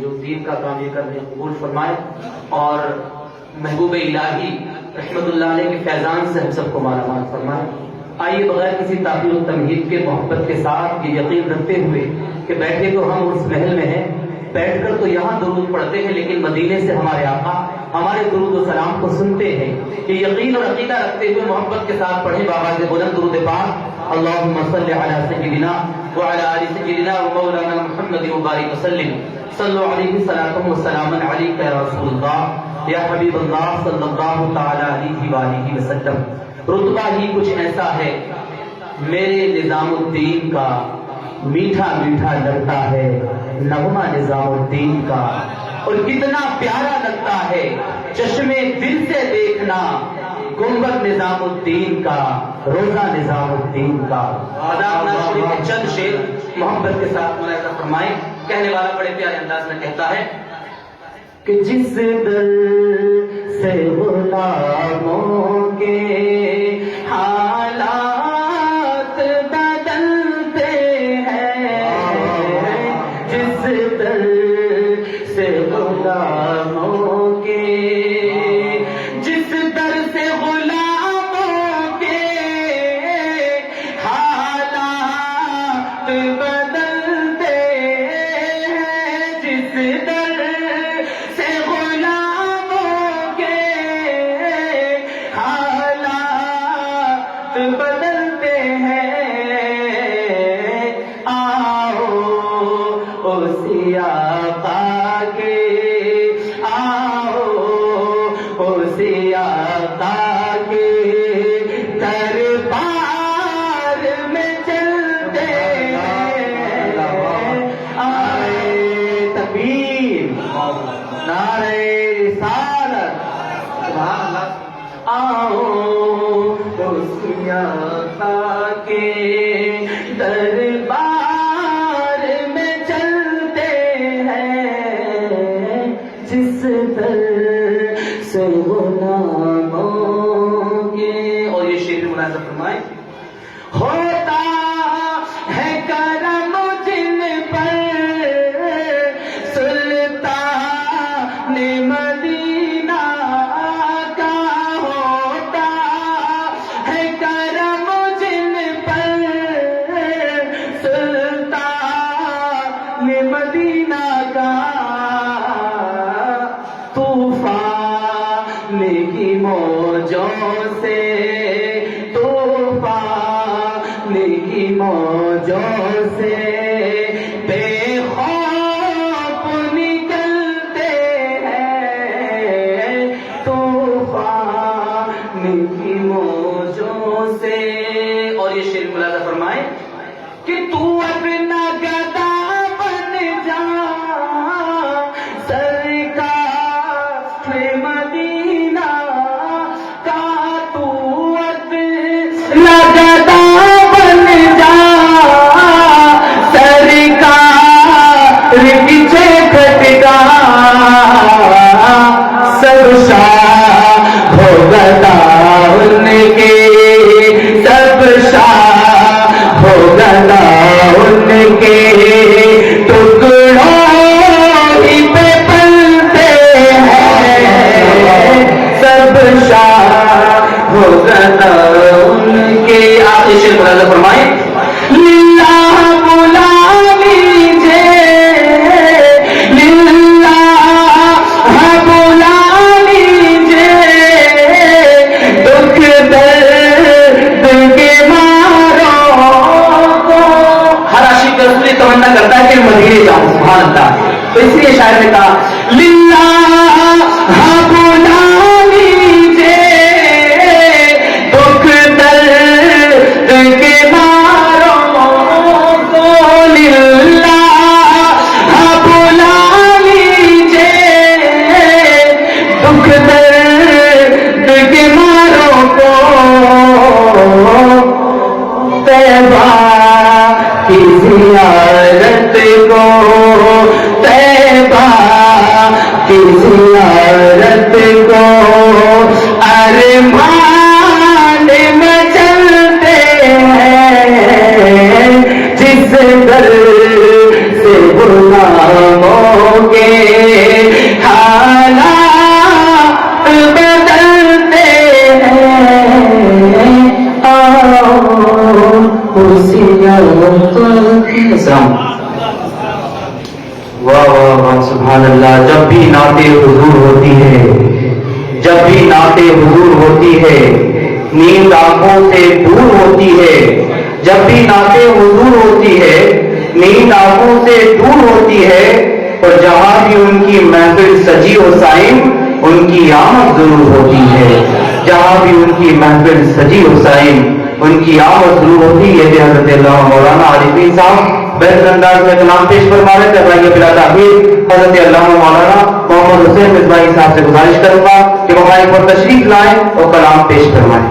جو دین کا کام یہ کر رہے ہیں قبول فرمائے اور محبوب الہی رحمت اللہ علیہ کے فیضان سے ہم سب کو مالا مال فرمائے۔ آئیے بغیر کسی تاخیر و تمہید کے محبت کے ساتھ یہ یقین رکھتے ہوئے کہ بیٹھے تو ہم اس محل میں ہیں، بیٹھ کر تو یہاں درود پڑھتے ہیں، لیکن مدینے سے ہمارے آقا ہمارے درود و سلام کو سنتے ہیں، کہ یقین اور عقیدہ رکھتے ہوئے محبت کے ساتھ پڑھیں بآواز بلند درود پاک۔ اللہم صل علی سیدنا وعلی آل سیدنا ومولانا محمد وبارک وسلم، صلو علیہ صلاۃ و سلام علیک یا رسول اللہ یا حبیب اللہ صلی اللہ تعالی علیہ وآلہ وسلم۔ رتبہ ہی کچھ ایسا ہے میرے نظام الدین کا، میٹھا میٹھا لگتا ہے نغمہ نظام الدین کا، اور کتنا پیارا لگتا ہے چشمے دل سے دیکھنا گنبد نظام الدین کا، روزہ نظام الدین کا۔ آداب ناظرین کے چند شعر محبت کے ساتھ ملاحظہ فرمائیں۔ کہنے والا بڑے پیارے انداز میں کہتا ہے کہ جس در سے غلاموں کے حالات بدلتے ہیں، جس در سے غلاموں کے، جس در سے غلاموں کے حالات بدلتے ہیں، جس در سے غلاموں کے حالات بدلتے ہیں، آؤ اسی آقا کے، آؤ اسی آقا کے دربار میں چلتے ہیں، آئے تکبیر، نعرہ رسالت، آؤ اسی آقا کے دربار میں چلتے ہیں، جس در سے غلاموں کے۔ اور یہ شعر ملاحظہ فرمائیں۔ ہوتا ہے کرم جن پر سلطان مدینہ کا، ہوتا ہے کرم جن پر سلطان مدینہ کا، طوفان کی موجوں سے، طوفان کی موجوں سے بے خوف نکلتے ہیں، طوفان کی موجوں سے۔ اور یہ شعر ملاحظہ فرمائیں کہ تو اپنا گدا بن جا سرکار مدینہ کا، تو اپنا گدا بن جا سرکار پیچھے کھٹکا، سب شاہ ہو گدا ان کے، سب شاہ ہو گدا ان کے، ٹکڑوں ہی پہ پلتے ہیں، سب شاہ ہو گدا ان کے۔ آخری شعر ملاحظہ فرمائیں۔ للہ بلا لیجیے، للہ بلا لیجیے، دکھ درد کے ماروں کو۔ ہر عاشق رسول تمنا کرتا ہے کہ مدینے جاؤں، سبحان اللہ، تو اس لیے شاعر نے کہا للہ بلا لیجیے، دکھ درد کے ماروں کو، للہ بلا لیجیے، دکھ درد کے ماروں کو، طیبہ کی زیارت کو، طیبہ کی زیارت کو، ارمان میں چلتے ہیں، جس در سے غلاموں کے واہ واہ واہ سبحان اللہ. جب بھی نعت حضور ہوتی ہے، جب بھی نعت حضور ہوتی ہے، نیند آنکھوں سے دور ہوتی ہے. جب بھی نعت حضور ہوتی ہے، نیند آنکھوں سے دور ہوتی ہے. اور جہاں بھی ان کی محفل سجی و سائم، ان کی آمد ضرور ہوتی ہے. جہاں بھی ان کی محفل سجی و سائم، ان کی آمد ضرور ہوتی ہے. یہ حضرت علامہ مولانا عارفین صاحب بہتر انداز میں کلام پیش فرما رہے تھے. بھائی بلا تاخیر حضرت علامہ مولانا محمد حسین مصباحی صاحب سے گزارش کروں گا کہ وہ مائک پر تشریف لائیں اور کلام پیش فرمائیں.